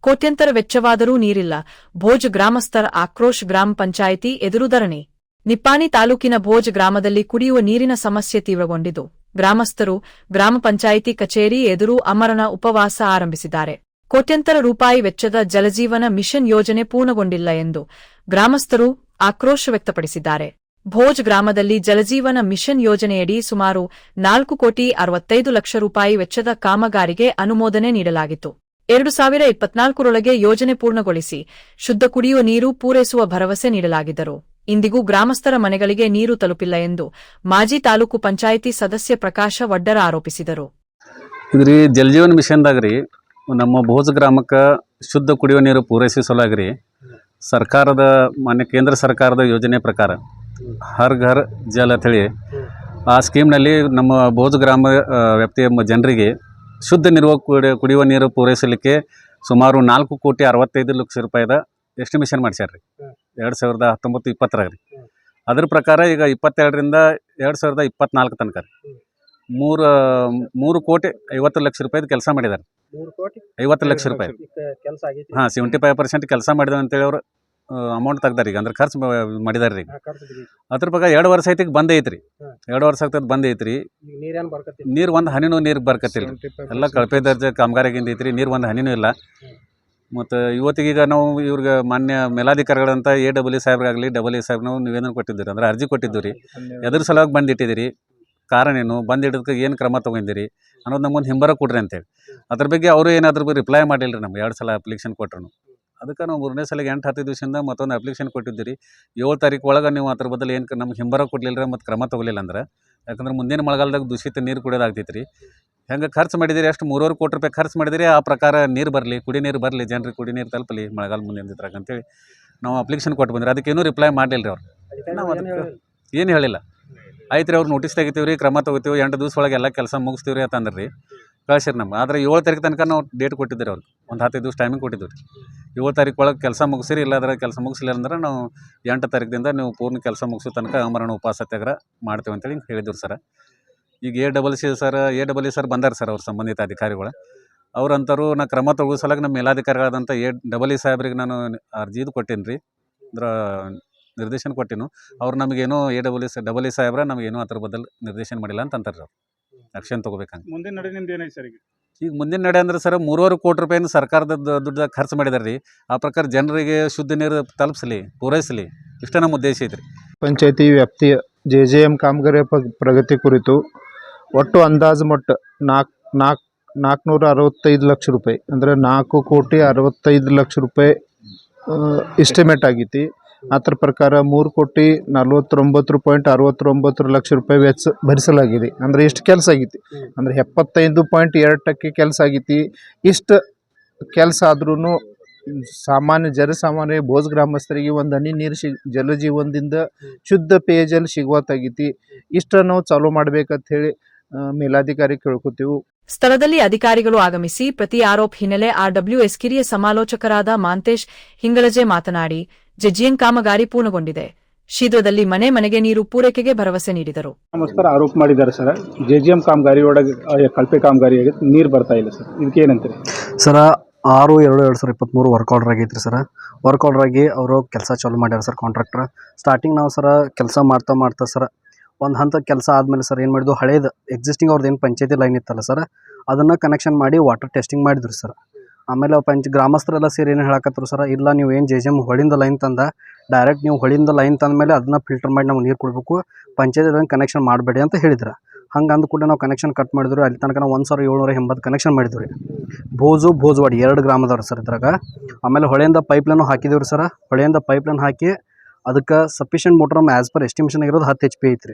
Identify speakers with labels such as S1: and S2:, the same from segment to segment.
S1: ಕೋಟ್ಯಂತರ ವೆಚ್ಚವಾದರೂ ನೀರಿಲ್ಲ. ಭೋಜ್ ಗ್ರಾಮಸ್ಥರ ಆಕ್ರೋಶ. ಗ್ರಾಮ ಪಂಚಾಯಿತಿ ಎದುರು ಧರಣಿ. ನಿಪ್ಪಾಣಿ ತಾಲೂಕಿನ ಭೋಜ್ ಗ್ರಾಮದಲ್ಲಿ ಕುಡಿಯುವ ನೀರಿನ ಸಮಸ್ಯೆ ತೀವ್ರಗೊಂಡಿದ್ದು, ಗ್ರಾಮಸ್ಥರು ಗ್ರಾಮ ಪಂಚಾಯಿತಿ ಕಚೇರಿ ಎದುರು ಆಮರಣ ಉಪವಾಸ ಆರಂಭಿಸಿದ್ದಾರೆ. ಕೋಟ್ಯಂತರ ರೂಪಾಯಿ ವೆಚ್ಚದ ಜಲಜೀವನ ಮಿಷನ್ ಯೋಜನೆ ಪೂರ್ಣಗೊಂಡಿಲ್ಲ ಎಂದು ಗ್ರಾಮಸ್ಥರು ಆಕ್ರೋಶ ವ್ಯಕ್ತಪಡಿಸಿದ್ದಾರೆ. ಭೋಜ್ ಗ್ರಾಮದಲ್ಲಿ ಜಲಜೀವನ ಮಿಷನ್ ಯೋಜನೆಯಡಿ ಸುಮಾರು 4,65,00,000 ರೂಪಾಯಿ ವೆಚ್ಚದ ಕಾಮಗಾರಿಗೆ ಅನುಮೋದನೆ ನೀಡಲಾಗಿತ್ತು. 2024ರೊಳಗೆ ಯೋಜನೆ ಪೂರ್ಣಗೊಳಿಸಿ ಶುದ್ಧ ಕುಡಿಯುವ ನೀರು ಪೂರೈಸುವ ಭರವಸೆ ನೀಡಲಾಗಿದ್ದರೂ ಇಂದಿಗೂ ಗ್ರಾಮಸ್ಥರ ಮನೆಗಳಿಗೆ ನೀರು ತಲುಪಿಲ್ಲ ಎಂದು ಮಾಜಿ ತಾಲೂಕು ಪಂಚಾಯಿತಿ ಸದಸ್ಯ ಪ್ರಕಾಶ ವಡ್ಡರ ಆರೋಪಿಸಿದರು.
S2: ಇದ್ರಿ ಜಲಜೀವನ ಮಿಷನ್ದಾಗ್ರಿ ನಮ್ಮ ಭೋಜ ಗ್ರಾಮಕ್ಕೆ ಶುದ್ಧ ಕುಡಿಯುವ ನೀರು ಪೂರೈಸುವ ಸಲುವಾಗಿ ಸರ್ಕಾರದ ಮಾನ್ಯ ಕೇಂದ್ರ ಸರ್ಕಾರದ ಯೋಜನೆ ಪ್ರಕಾರ ಹರ್ ಘರ್ ಜಲ್ ಅಂತೇಳಿ ಆ ಸ್ಕೀಮ್ನಲ್ಲಿ ನಮ್ಮ ಭೋಜ ಗ್ರಾಮ ವ್ಯಾಪ್ತಿಯ ಜನರಿಗೆ ಶುದ್ಧ ನೀರು ಕುಡಿಯುವ ನೀರು ಪೂರೈಸಲಿಕ್ಕೆ ಸುಮಾರು 4,65,00,000 ರೂಪಾಯಿದ ಎಸ್ಟಿಮೇಷನ್ ಮಾಡಿಸ್ಯಾರ್ರಿ 2019-20 ರೀ. ಅದ್ರ ಪ್ರಕಾರ ಈಗ 22ರಿಂದ 2024 ತನಕ ರೀ 3,50,00,000 ರೂಪಾಯಿದು ಕೆಲಸ ಮಾಡಿದ್ದಾರೆ. 50,00,000 ರೂಪಾಯಿ ಹಾಂ 75% ಕೆಲಸ ಮಾಡಿದ ಅಂತೇಳಿ ಅವರು ಅಮೌಂಟ್ ತೆಗ್ದಾರೆ. ಈಗ ಅಂದ್ರೆ ಖರ್ಚು ಮಾಡಿದಾರೆ ರೀ. ಅದ್ರ ಪ್ರಕಾರ 2 ವರ್ಷ ಐತಿ ಬಂದ್ ಐತ್ರಿ. 2 ವರ್ಷ ಆಗ್ತದೆ ಬಂದ್ ಐತ್ರಿ. ನೀರು ಒಂದು ಹನಿನೂ ನೀರು ಬರ್ಕತ್ತಿಲ್ಲ. ಎಲ್ಲ ಕಳಪೆ ದರ್ಜೆ ಕಾಮಗಾರಿಗಿಂದ ಐತ್ರಿ. ನೀರು ಒಂದು ಹನಿನೂ ಇಲ್ಲ. ಮತ್ತು ಇವತ್ತಿಗೀಗ ನಾವು ಇವ್ರಿಗೆ ಮಾನ್ಯ ಮೇಲಾಧಿಕಾರಿಗಳಂತ AW ಸಾಹೇಬ್ರಾಗಲಿ AA ಸಾಹೇಬ್ ನಾವು ನಿವೇದನೆ ಕೊಟ್ಟಿದ್ದೀರಿ, ಅಂದ್ರೆ ಅರ್ಜಿ ಕೊಟ್ಟಿದ್ದೀವಿ ರೀ. ಎದ್ರ ಸಲುವಾಗಿ ಬಂದಿಟ್ಟಿದ್ದೀರಿ, ಕಾರಣ ಏನು, ಬಂದಿಡೋದಕ್ಕೆ ಏನು ಕ್ರಮ ತೊಗೊಂಡಿರಿ ಅನ್ನೋದು ನಮ್ಮೊಂದು ಹಿಂಬರ ಕೊಡ್ರಿ ಅಂತೇಳಿ. ಅದ್ರ ಬಗ್ಗೆ ಅವರು ಏನಾದ್ರೂ ರಿಪ್ಲೈ ಮಾಡಿಲ್ಲ ರೀ. ನಮ್ಗೆ 2 ಸಲ ಅಪ್ಲಿಕೇಶನ್ ಕೊಟ್ಟರು. ಅದಕ್ಕೆ ನಾವು 3ನೇ ಸಲಿಗೆ 8-10 ದಿವಸದಿಂದ ಮತ್ತೊಂದು ಅಪ್ಲಿಕೇಶನ್ ಕೊಟ್ಟಿದ್ದೀರಿ. 7 ತಾರೀಕು ಒಳಗೆ ನೀವು ಅದ್ರ ಬದಲು ಏನು ನಮ್ಗೆ ಹಿಂಬರ ಕೊಡಲಿಲ್ಲ ಮತ್ತು ಕ್ರಮ ತೊಗೊಲಿಲ್ಲ ಅಂದ್ರೆ, ಯಾಕಂದ್ರೆ ಮುಂದಿನ ಮಳೆಗಾಲದಾಗ ದೂಷಿತ ನೀರು ಕುಡಿಯೋದಾಗ್ತೈತೆ ರೀ. ಹೆಂಗೆ ಖರ್ಚು ಮಾಡಿದಿರಿ, ಅಷ್ಟು 3,500 ಕೋಟಿ ರೂಪಾಯಿ ಖರ್ಚು ಮಾಡಿದಿರಿ, ಆ ಪ್ರಕಾರ ನೀರು ಬರಲಿ, ಕುಡಿ ನೀರು ಬರಲಿ, ಜನರಿಗೆ ಕುಡಿ ನೀರು ತಲುಪಲಿ ಮಳೆಗಾಲ ಮುಂದಿನ ಇದ್ರಾಗ ಅಂತೇಳಿ ನಾವು ಅಪ್ಲಿಕೇಶನ್ ಕೊಟ್ಟು ಬಂದ್ರಿ. ಅದಕ್ಕೇನು ರಿಪ್ಲೈ ಮಾಡಲಿಲ್ಲ ರೀ ಅವ್ರು. ನಾವು ಅದಕ್ಕೆ ಏನು ಹೇಳಿಲ್ಲ. ಆಯ್ತು ರೀ, ಅವ್ರು ನೋಟಿಸ್ ತೆಗಿತೀವಿ ರೀ, ಕ್ರಮ ತೊಗೋತೀವಿ, 8 ದಿವಸ ಒಳಗೆ ಎಲ್ಲ ಕೆಲಸ ಮುಗಿಸ್ತೀವಿ ರೀ ಅಂತಂದ್ರೆ ರೀ ಕಳಿಸಿರಿ ನಮ್ಗೆ. ಆದರೆ 7 ತಾರೀಕು ತನಕ ನಾವು ಡೇಟ್ ಕೊಟ್ಟಿದ್ದೀರಿ ಅವ್ರಿಗೆ, ಒಂದು 15 ದಿವಸ ಟೈಮಿಂಗ್ ಕೊಟ್ಟಿದ್ದೀವಿ ರೀ. 7 ತಾರೀಕು ಒಳಗೆ ಕೆಲಸ ಮುಗಿಸಿರಿ, ಇಲ್ಲಾಂದ್ರೆ ಕೆಲಸ ಮುಗಿಸಿಲ್ಲ ಅಂದ್ರೆ ನಾವು 8 ತಾರೀಕಿಂದ ನೀವು ಪೂರ್ಣ ಕೆಲಸ ಮುಗಿಸೋ ತನಕ ಆಮರಣ ಉಪವಾಸ ಸತ್ಯಾಗ್ರಹ ಮಾಡ್ತೇವೆ ಅಂತೇಳಿ ಹೇಳಿದ್ರು ಸರ್. ಈಗ AW ಸರ್ ಬಂದಾರ ಸರ್, ಅವ್ರ ಸಂಬಂಧಿತ ಅಧಿಕಾರಿಗಳು. ಅವ್ರಂತರು ನಾ ಕ್ರಮ ತಗೋ ಸಲಕ್ಕೆ ನಮ್ಮ ಮೇಲಾಧಿಕಾರಿಗಳಾದಂಥ AW ಸಾಹೇಬ್ರಿಗೆ ನಾನು ಅರ್ಜಿದು ಕೊಟ್ಟೀನಿ ರೀ, ಅಂದ್ರೆ ನಿರ್ದೇಶನ ಕೊಟ್ಟಿನು. ಅವ್ರು ನಮಗೇನೋ AA ಸಾಹೇಬ್ರ ನಮಗೇನೋ ಅದ್ರ ಬದಲು ನಿರ್ದೇಶನ ಮಾಡಿಲ್ಲ ಅಂತ ಅಂತಾರೆ ಅವ್ರು. ಆಕ್ಷನ್ ತೊಗೋಬೇಕಂತ.
S3: ಮುಂದಿನ ನಡೆ ನಿಮ್ದು ಏನೈತೆ ಸರ್?
S2: ಈಗ ಮುಂದಿನ ನಡೆ ಅಂದ್ರೆ ಸರ್ 3,500 ಕೋಟಿ ರೂಪಾಯಿನ ಸರ್ಕಾರದ ದುಡ್ಡು ಖರ್ಚು ಮಾಡಿದಾರೆ ರೀ. ಆ ಪ್ರಕಾರ ಜನರಿಗೆ ಶುದ್ಧ ನೀರು ತಲುಪಿಸಲಿ, ಪೂರೈಸಲಿ, ಇಷ್ಟೇ ನಮ್ಮ ಉದ್ದೇಶ ಐತ್ರಿ.
S4: ಪಂಚಾಯತಿ ವ್ಯಾಪ್ತಿಯ JJM ಕಾಮಗಾರಿಯ ಪ್ರಗತಿ ಕುರಿತು ಒಟ್ಟು ಅಂದಾಜು ಮಟ್ಟ 465 ಲಕ್ಷ ರೂಪಾಯಿ, ಅಂದರೆ 4,65 ರೂಪಾಯಿ ಎಸ್ಟಿಮೇಟ್ ಆಗೈತಿ. ಅದರ ಪ್ರಕಾರ 3,49,69 ಲಕ್ಷ ರೂಪಾಯಿ ವೆಚ್ಚ ಭರಿಸಲಾಗಿದೆ. ಅಂದರೆ ಇಷ್ಟು ಕೆಲಸ ಆಗೈತಿ, ಅಂದರೆ 75.2% ಕೆಲಸ ಆಗೈತಿ. ಇಷ್ಟು ಕೆಲಸ ಆದ್ರೂ ಜನಸಾಮಾನ್ಯ ಭೋಜ್ ಗ್ರಾಮಸ್ಥರಿಗೆ ಒಂದು ಹನಿ ನೀರು ಜಲಜೀವನದಿಂದ ಶುದ್ಧ ಪೇಯಜಲ ಸಿಗುವತ್ತಾಗೈತಿ. ಇಷ್ಟ ನಾವು ಚಾಲೂ ಮಾಡ್ಬೇಕಂತ ಹೇಳಿ ಮೇಲಾಧಿಕಾರಿ ಕೇಳ್ಕೊತೀವಿ.
S1: ಸ್ಥಳದಲ್ಲಿ ಅಧಿಕಾರಿಗಳು ಆಗಮಿಸಿ ಪ್ರತಿ ಆರೋಪ ಹಿನ್ನೆಲೆ RWS ಕಿರಿಯ ಸಮಾಲೋಚಕರಾದ ಮಾಂತೇಶ್ ಹಿಂಗಳಜೆ ಮಾತನಾಡಿ, JJM ಕಾಮಗಾರಿ ಪೂರ್ಣಗೊಂಡಿದೆ, ಶೀಘ್ರದಲ್ಲಿ ಮನೆ ಮನೆಗೆ ನೀರು ಪೂರೈಕೆಗೆ ಭರವಸೆ ನೀಡಿದರು.
S3: ನಮಸ್ಕಾರ. ಆರೋಪ ಮಾಡಿದ್ದಾರೆ ಸರ್, JJM ಕಾಮಗಾರಿ ಒಳಗೆ ಕಳಪೆ ಕಾಮಗಾರಿ ನೀರು ಬರ್ತಾ ಇಲ್ಲ ಸರ್, ಇದಕ್ಕೆ ಏನಂತೀರಿ
S5: ಸರ್? 6/2/2023 ವರ್ಕ್ ಆರ್ಡರ್ ಆಗೈತ್ರಿ ಸರ್. ವರ್ಕ್ ಆರ್ಡರ್ ಆಗಿ ಅವರು ಕೆಲಸ ಚಾಲೂ ಮಾಡ್ಯಾರ ಸರ್. ಕಾಂಟ್ರಾಕ್ಟರ್ ಸ್ಟಾರ್ಟಿಂಗ್ ನಾವು ಸರ ಕೆಲಸ ಮಾಡ್ತಾ ಸರ್ ಒಂದು ಹಂತ ಕೆಲಸ ಆದಮೇಲೆ ಸರ್ ಏನು ಮಾಡಿದ್ವು, ಹಳೇದು ಎಕ್ಸಿಸ್ಟಿಂಗ್ ಅವ್ರದ್ದು ಏನು ಪಂಚಾಯತಿ ಲೈನ್ ಇತ್ತಲ್ಲ ಸರ್, ಅದನ್ನು ಕನೆಕ್ಷನ್ ಮಾಡಿ ವಾಟರ್ ಟೆಸ್ಟಿಂಗ್ ಮಾಡಿದ್ರು ಸರ್. ಆಮೇಲೆ ಗ್ರಾಮಸ್ಥರೆಲ್ಲ ಸೇರಿ ಏನು ಹೇಳಕತ್ತರು ಸರ್, ಇಲ್ಲ ನೀವು ಏನು JJM ಹೊಳಿಂದ ಲೈನ್ ತಂದ ಡೈರೆಕ್ಟ್ ನೀವು ಹೊಳಿಂದ ಲೈನ್ ತಂದಮೇಲೆ ಅದನ್ನು ಫಿಲ್ಟರ್ ಮಾಡಿ ನಮ್ಗೆ ನೀರು ಕೊಡಬೇಕು, ಪಂಚಾಯತಿ ಲೈನ್ ಕನೆಕ್ಷನ್ ಮಾಡಬೇಡಿ ಅಂತ ಹೇಳಿದ್ರು. ಹಂಗೆ ಅಂದ ಕೂಡ ನಾವು ಕನೆಕ್ಷನ್ ಕಟ್ ಮಾಡಿದ್ರು. ಅಲ್ಲಿ ತನಕ ನಾವು 1,780 ಕನೆಕ್ಷನ್ ಮಾಡಿದ್ವಿ ರೀ. ಭೋಜವಾಡಿ 2 ಗ್ರಾಮದವ್ರು ಸರ್ ಇದ್ರಾಗ. ಆಮೇಲೆ ಹೊಳೆಯಿಂದ ಪೈಪ್ಲೈನು ಹಾಕಿದ್ದೀವಿ ಸರ್. ಹೊಳೆಯಿಂದ ಪೈಪ್ಲೈನ್ ಹಾಕಿ ಅದಕ್ಕೆ ಸಫಿಷಿಯೆಂಟ್ ಮೋಟ್ರ್ ನಮ್ಮ ಆ್ಯಸ್ ಪರ್ ಎಸ್ಟಿಮೇಷನ್ ಆಗಿರೋದು 10 HP ಐತ್ರಿ.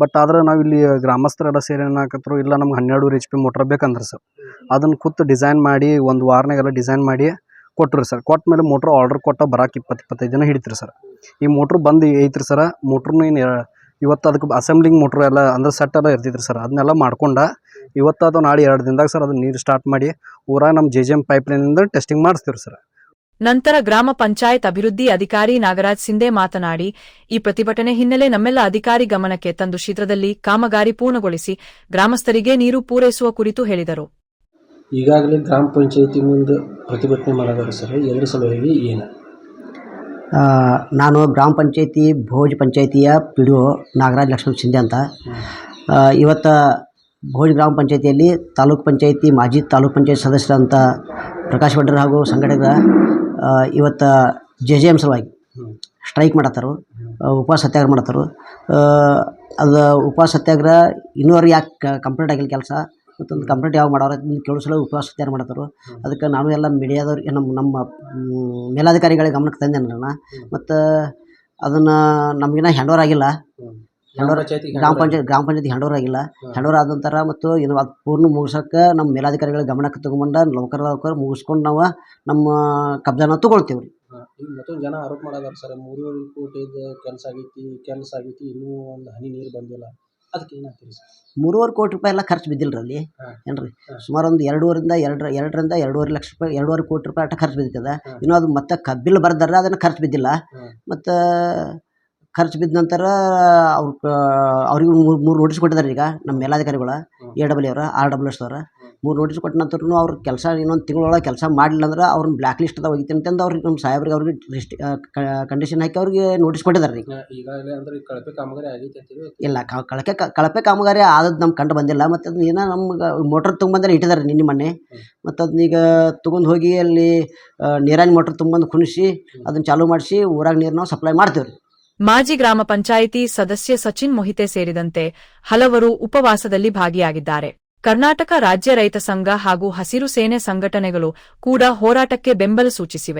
S5: ಬಟ್ ಆದ್ರೆ ನಾವು ಇಲ್ಲಿ ಗ್ರಾಮಸ್ಥರೆಲ್ಲ ಸೇರಿ ಏನಾಕತ್ರು, ಇಲ್ಲ ನಮ್ಗೆ 12 HP ಮೋಟ್ರ್ ಬೇಕಂದ್ರೆ ಸರ್ ಅದನ್ನು ಕೂತು ಡಿಸೈನ್ ಮಾಡಿ ಒಂದು ವಾರನಾಗೆಲ್ಲ ಡಿಸೈನ್ ಮಾಡಿ ಕೊಟ್ಟರು ಸರ್. ಕೊಟ್ಟ ಮೇಲೆ ಮೋಟ್ರ್ ಆರ್ಡರ್ ಕೊಟ್ಟ ಬರೋಕೆ 20-25 ದಿನ ಹಿಡಿತ್ರಿ ಸರ್. ಈ ಮೋಟ್ರ್ ಬಂದು ಐತ್ರಿ ಸರ್. ಮೋಟ್ರನ್ನು ಇವತ್ತು ಅದಕ್ಕೆ ಅಸೆಂಬ್ಲಿಂಗ್ ಮೋಟ್ರ್ ಎಲ್ಲ ಅಂದ್ರೆ ಸೆಟ್ ಎಲ್ಲ ಇರ್ತಿದ್ರಿ ಸರ್, ಅದನ್ನೆಲ್ಲ ಮಾಡ್ಕೊಂಡು ಇವತ್ತು ಅದು ನಾಳೆ 2 ದಿನದಾಗ ಸರ್ ಅದು ನೀರು ಸ್ಟಾರ್ಟ್ ಮಾಡಿ ಊರಾಗ ನಮ್ಮ JJM ಪೈಪ್ಲೈನಿಂದ ಟೆಸ್ಟಿಂಗ್ ಮಾಡಿಸ್ತೀವಿ ಸರ್.
S1: ನಂತರ ಗ್ರಾಮ ಪಂಚಾಯತ್ ಅಭಿವೃದ್ಧಿ ಅಧಿಕಾರಿ ನಾಗರಾಜ್ ಸಿಂಧೆ ಮಾತನಾಡಿ, ಈ ಪ್ರತಿಭಟನೆ ಹಿನ್ನೆಲೆ ನಮ್ಮೆಲ್ಲ ಅಧಿಕಾರಿ ಗಮನಕ್ಕೆ ತಂದು ಶೀಘ್ರದಲ್ಲಿ ಕಾಮಗಾರಿ ಪೂರ್ಣಗೊಳಿಸಿ ಗ್ರಾಮಸ್ಥರಿಗೆ ನೀರು ಪೂರೈಸುವ ಕುರಿತು ಹೇಳಿದರು.
S6: ಈಗಾಗಲೇ ಗ್ರಾಮ ಪಂಚಾಯತಿ ಮುಂದೆ ಪ್ರತಿಭಟನೆ ಮಾಡೋದಾರೆ ಸರ್, ಎರಡು ಸಲುವಾಗಿ ಏನು?
S7: ನಾನು ಗ್ರಾಮ ಪಂಚಾಯತಿ ಭೋಜ್ ಪಂಚಾಯತಿಯ P D O Nagaraj Lakshman Shinde ಅಂತ. ಇವತ್ತು ಭೋಜ್ ಗ್ರಾಮ ಪಂಚಾಯತಿಯಲ್ಲಿ ತಾಲೂಕು ಪಂಚಾಯತಿ ಮಾಜಿ ತಾಲೂಕು ಪಂಚಾಯತ್ ಸದಸ್ಯರಂಥ ಪ್ರಕಾಶ್ ವಡ್ಡರ್ ಹಾಗೂ ಸಂಘಟಕರ ಇವತ್ತು JJM ಸಲುವಾಗಿ ಸ್ಟ್ರೈಕ್ ಮಾಡತ್ತಾರು, ಉಪವಾಸ ಸತ್ಯಾಗ್ರಹ ಮಾಡತ್ತಾರು. ಅದು ಉಪವಾಸ ಸತ್ಯಾಗ್ರಹ ಇನ್ನೂವರೆಗೆ ಯಾಕೆ ಕಂಪ್ಲೀಟ್ ಆಗಿಲ್ಲ ಕೆಲಸ, ಮತ್ತೊಂದು ಕಂಪ್ಲೀಟ್ ಯಾವಾಗ ಮಾಡೋರು ಕೆಲವು ಸಲ ಉಪವಾಸ ಸತ್ಯಾಗ್ರಹ ಮಾಡತ್ತಾರು. ಅದಕ್ಕೆ ನಾನು ಎಲ್ಲ ಮೀಡಿಯಾದವ್ರಿಗೆ ನಮ್ಮ ಮೇಲಾಧಿಕಾರಿಗಳಿಗೆ ಗಮನಕ್ಕೆ ತಂದೆ ನಾನು. ಮತ್ತು ಅದನ್ನು ನಮಗಿನ್ನ ಹ್ಯಾಂಡ್ ಓವರ್ ಆಗಿಲ್ಲ. ಗ್ರಾಮ ಪಂಚಾಯತಿ ಹ್ಯಾಂಡ್ ಓವರ್ ಆಗಿಲ್ಲ. ಹ್ಯಾಂಡ್ ಓವರ್ ಆದ ನಂತರ ಮತ್ತು ಇನ್ನು ಅದು ಪೂರ್ಣ ಮುಗಿಸೋಕ್ಕೆ ನಮ್ಮ ಮೇಲಾಧಿಕಾರಿಗಳ ಗಮನಕ್ಕೆ ತೊಗೊಂಡು ಲವಕರ ಮುಗಿಸ್ಕೊಂಡು ನಾವು ನಮ್ಮ ಕಬ್ಜಾನ ತೊಗೊಳ್ತೀವಿ ರೀ.
S6: ಈಗ ಮತ್ತೊಂದು ಜನ ಆರೋಪ ಮಾಡೋದಾರೆ ಸರ್, 3.5 ಕೋಟಿದ ಕೆಲಸ ಆಗೈತಿ, ಇನ್ನೂ ಒಂದು ಹನಿ ನೀರು ಬಂದಿಲ್ಲ, ಅದಕ್ಕೆ ಏನಾಗ್ತೀರಿ ಸರ್?
S7: 3.5 ಕೋಟಿ ರೂಪಾಯಿ ಎಲ್ಲ ಖರ್ಚು ಬಿದ್ದಿಲ್ಲ ರೀ ಅಲ್ಲಿ, ಏನು ರೀ. ಸುಮಾರು ಒಂದು 2.5 ಲಕ್ಷ ರೂಪಾಯಿ, 2.5 ಕೋಟಿ ರೂಪಾಯಿ ಅಷ್ಟ ಖರ್ಚು ಬಿದ್ದಿದೆ. ಇನ್ನೂ ಅದು ಮತ್ತೆ ಬಿಲ್ ಬರ್ದಾರೆ, ಅದನ್ನು ಖರ್ಚು ಬಿದ್ದಿಲ್ಲ. ಮತ್ತು ಖರ್ಚು ಬಿದ್ದ ನಂತರ ಅವ್ರಿಗೆ ಮೂರು ನೋಟಿಸ್ ಕೊಟ್ಟಿದ್ದಾರೆ. ಈಗ ನಮ್ಮ ಮೇಲಾಧಿಕಾರಿಗಳು AW ಅವರ RWS ಅವರ 3 ನೋಟಿಸ್ ಕೊಟ್ಟ ನಂತರ ಅವ್ರ ಕೆಲಸ ಇನ್ನೊಂದು ತಿಂಗಳೊಳಗೆ ಕೆಲಸ ಮಾಡಲಿಲ್ಲ ಅಂದ್ರೆ ಅವ್ರನ್ನ ಬ್ಲ್ಯಾಕ್ ಲಿಸ್ಟ್ದಾಗ ಹೋಗಿತ್ತು ಅಂತಂದು ಅವ್ರಿಗೆ ನಮ್ಮ ಸಾಹೇಬ್ರಿಗೆ ಅವ್ರಿಗೆ ಕಂಡೀಷನ್ ಹಾಕಿ ಅವ್ರಿಗೆ ನೋಟಿಸ್ ಕೊಟ್ಟಿದ್ದಾರೆ ರೀ.
S6: ಈಗಾಗಲೇ ಅಂದ್ರೆ ಕಳಪೆ ಕಾಮಗಾರಿ ಆಗೈತೆ ಅಂತೀವಿ?
S7: ಇಲ್ಲ, ಕಳಪೆ ಕಾಮಗಾರಿ ಆದದ್ದು ನಮ್ಗೆ ಕಂಡು ಬಂದಿಲ್ಲ. ಮತ್ತು ಅದನ್ನ ಏನೋ ನಮ್ಗೆ ಮೋಟ್ರ್ ತೊಗೊಂಬಂದ್ರೆ ಇಟ್ಟಿದ್ದಾರೆ ನಿನ್ನೆ ಮೊನ್ನೆ. ಮತ್ತು ಅದನ್ನೀಗ ತೊಗೊಂಡು ಹೋಗಿ ಅಲ್ಲಿ ನೀರಾನಿ ಮೋಟ್ರ್ ತೊಗೊಂಬಂದು ಕುಣಿಸಿ ಅದನ್ನು ಚಾಲೂ ಮಾಡಿಸಿ ಊರಾಗ ನೀರು ನಾವು ಸಪ್ಲೈ ಮಾಡ್ತೀವಿ ರೀ.
S1: ಮಾಜಿ ಗ್ರಾಮ ಪಂಚಾಯಿತಿ ಸದಸ್ಯ ಸಚಿನ್ ಮೊಹಿತೆ ಸೇರಿದಂತೆ ಹಲವರು ಉಪವಾಸದಲ್ಲಿ ಭಾಗಿಯಾಗಿದ್ದಾರೆ. ಕರ್ನಾಟಕ ರಾಜ್ಯ ರೈತ ಸಂಘ ಹಾಗೂ ಹಸಿರು ಸೇನೆ ಸಂಘಟನೆಗಳು ಕೂಡ ಹೋರಾಟಕ್ಕೆ ಬೆಂಬಲ ಸೂಚಿಸಿವೆ.